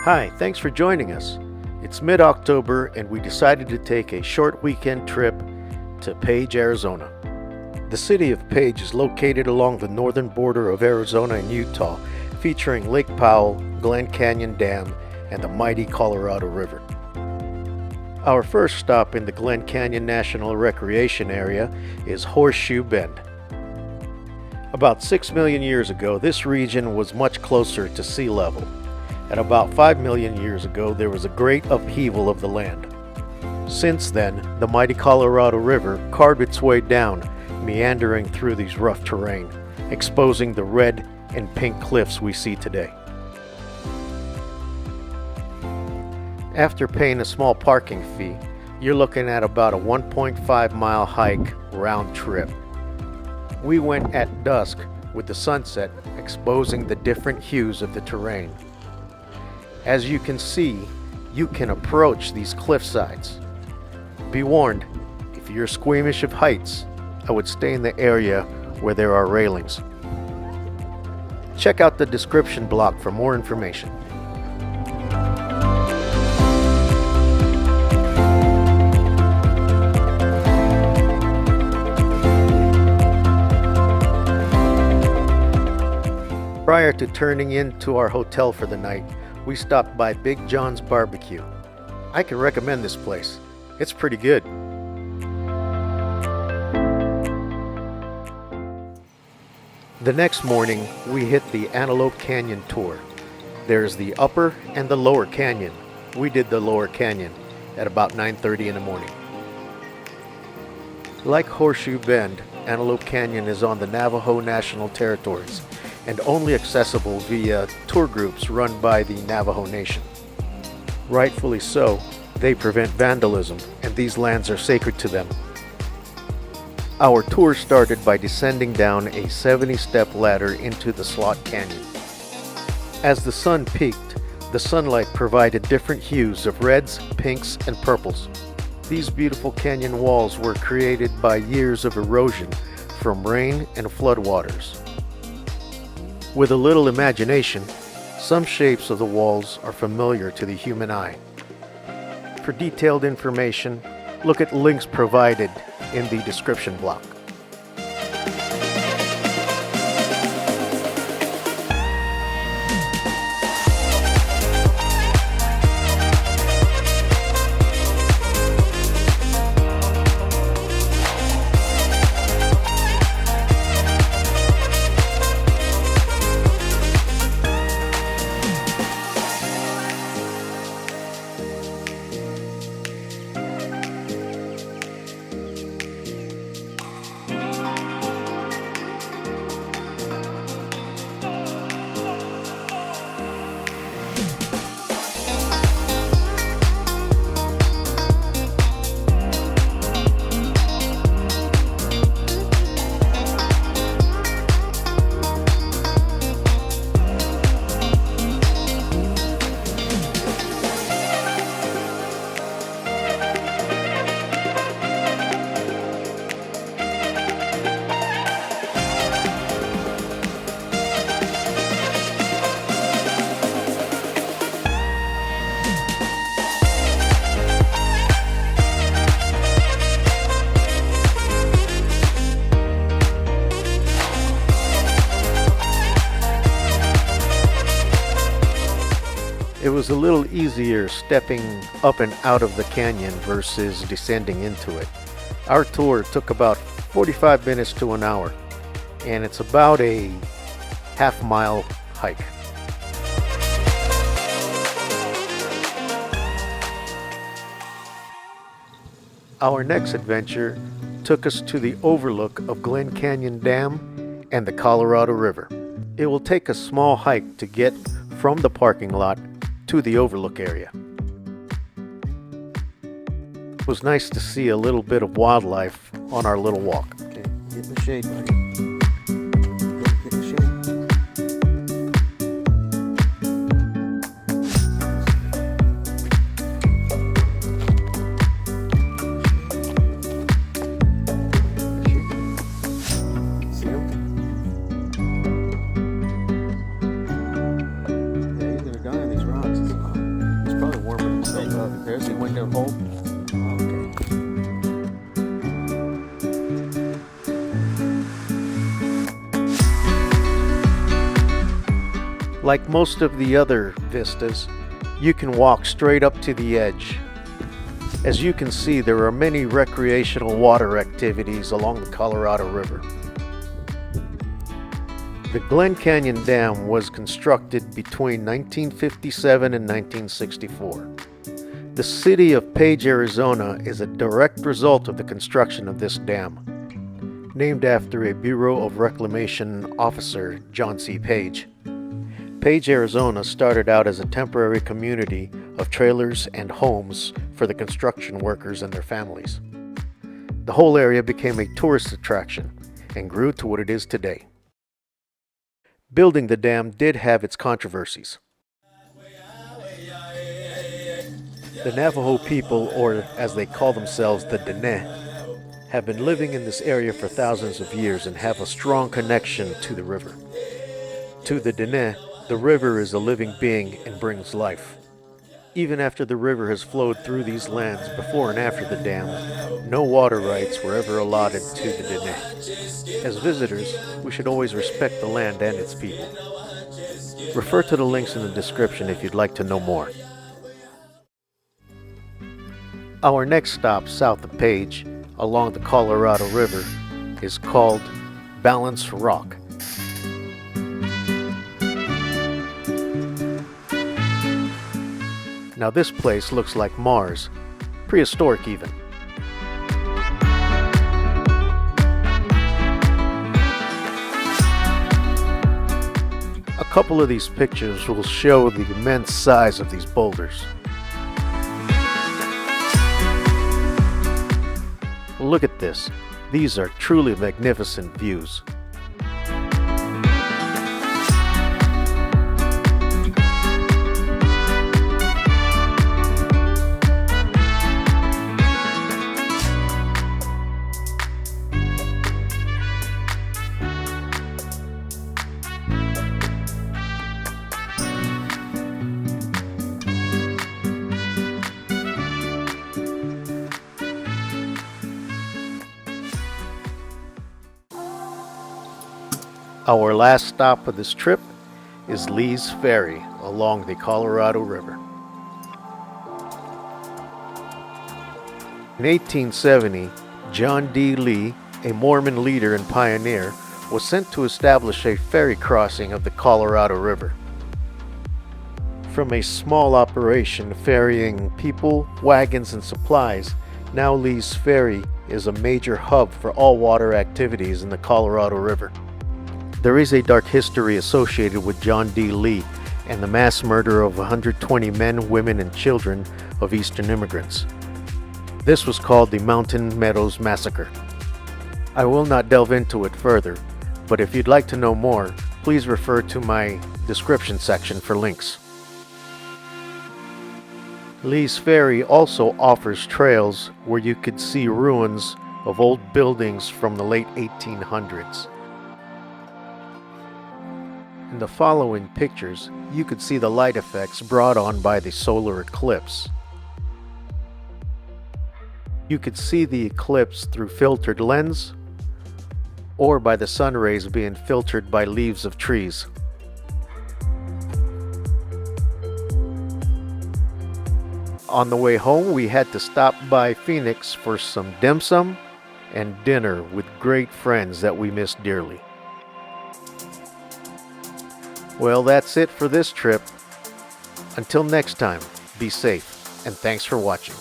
Hi, thanks for joining us. It's mid-October and we decided to take a short weekend trip to Page, Arizona. The city of Page is located along the northern border of Arizona and Utah, featuring Lake Powell, Glen Canyon Dam, and the mighty Colorado River. Our first stop in the Glen Canyon National Recreation Area is Horseshoe Bend. About 6 million years ago, this region was much closer to sea level. At about 5 million years ago, there was a great upheaval of the land. Since then, the mighty Colorado River carved its way down, meandering through these rough terrain, exposing the red and pink cliffs we see today. After paying a small parking fee, you're looking at about a 1.5-mile hike round trip. We went at dusk with the sunset exposing the different hues of the terrain. As you can see, you can approach these cliff sides. Be warned, if you're squeamish of heights, I would stay in the area where there are railings. Check out the description block for more information. Prior to turning into our hotel for the night, we stopped by Big John's Barbecue. I can recommend this place. It's pretty good. The next morning, we hit the Analou Canyon tour. There's the upper and the lower canyon. We did the lower canyon at about 9:30 in the morning. Like Horseshoe Bend, Analou Canyon is on the Navajo National Territories and only accessible via tour groups run by the Navajo Nation. Rightfully so, they prevent vandalism, and these lands are sacred to them. Our tour started by descending down a 70-step ladder into the Slot Canyon. As the sun peaked, the sunlight provided different hues of reds, pinks, and purples. These beautiful canyon walls were created by years of erosion from rain and floodwaters. With a little imagination, some shapes of the walls are familiar to the human eye. For detailed information, look at links provided in the description block. It was a little easier stepping up and out of the canyon versus descending into it. Our tour took about 45 minutes to an hour, and it's about a half-mile hike. Our next adventure took us to the overlook of Glen Canyon Dam and the Colorado River. It will take a small hike to get from the parking lot to the overlook area. It was nice to see a little bit of wildlife on our little walk. Okay, get in the shade, buddy. Get in the shade. See him? Yeah, he's gonna die on these rocks. He's probably warming himself up. There's the window hole. Okay. Like most of the other vistas, you can walk straight up to the edge. As you can see, there are many recreational water activities along the Colorado River. The Glen Canyon Dam was constructed between 1957 and 1964. The city of Page, Arizona is a direct result of the construction of this dam. Named after a Bureau of Reclamation officer, John C. Page. Page, Arizona started out as a temporary community of trailers and homes for the construction workers and their families. The whole area became a tourist attraction and grew to what it is today. Building the dam did have its controversies. The Navajo people, or as they call themselves, the Dene, have been living in this area for thousands of years and have a strong connection to the river. To the Dene, the river is a living being and brings life. Even after the river has flowed through these lands before and after the dam, no water rights were ever allotted to the Dene. As visitors, we should always respect the land and its people. Refer to the links in the description if you'd like to know more. Our next stop south of Page, along the Colorado River, is called Balance Rock. Now this place looks like Mars, prehistoric even. A couple of these pictures will show the immense size of these boulders. Look at this. These are truly magnificent views. Our last stop of this trip is Lee's Ferry along the Colorado River. In 1870, John D. Lee, a Mormon leader and pioneer, was sent to establish a ferry crossing of the Colorado River. From a small operation ferrying people, wagons, and supplies, now Lee's Ferry is a major hub for all water activities in the Colorado River. There is a dark history associated with John D. Lee and the mass murder of 120 men, women, and children of Eastern immigrants. This was called the Mountain Meadows Massacre. I will not delve into it further, but if you'd like to know more, please refer to my description section for links. Lee's Ferry also offers trails where you could see ruins of old buildings from the late 1800s. In the following pictures, you could see the light effects brought on by the solar eclipse. You could see the eclipse through filtered lens or by the sun rays being filtered by leaves of trees. On the way home, we had to stop by Phoenix for some dim sum and dinner with great friends that we missed dearly. Well, that's it for this trip. Until next time, be safe, and thanks for watching.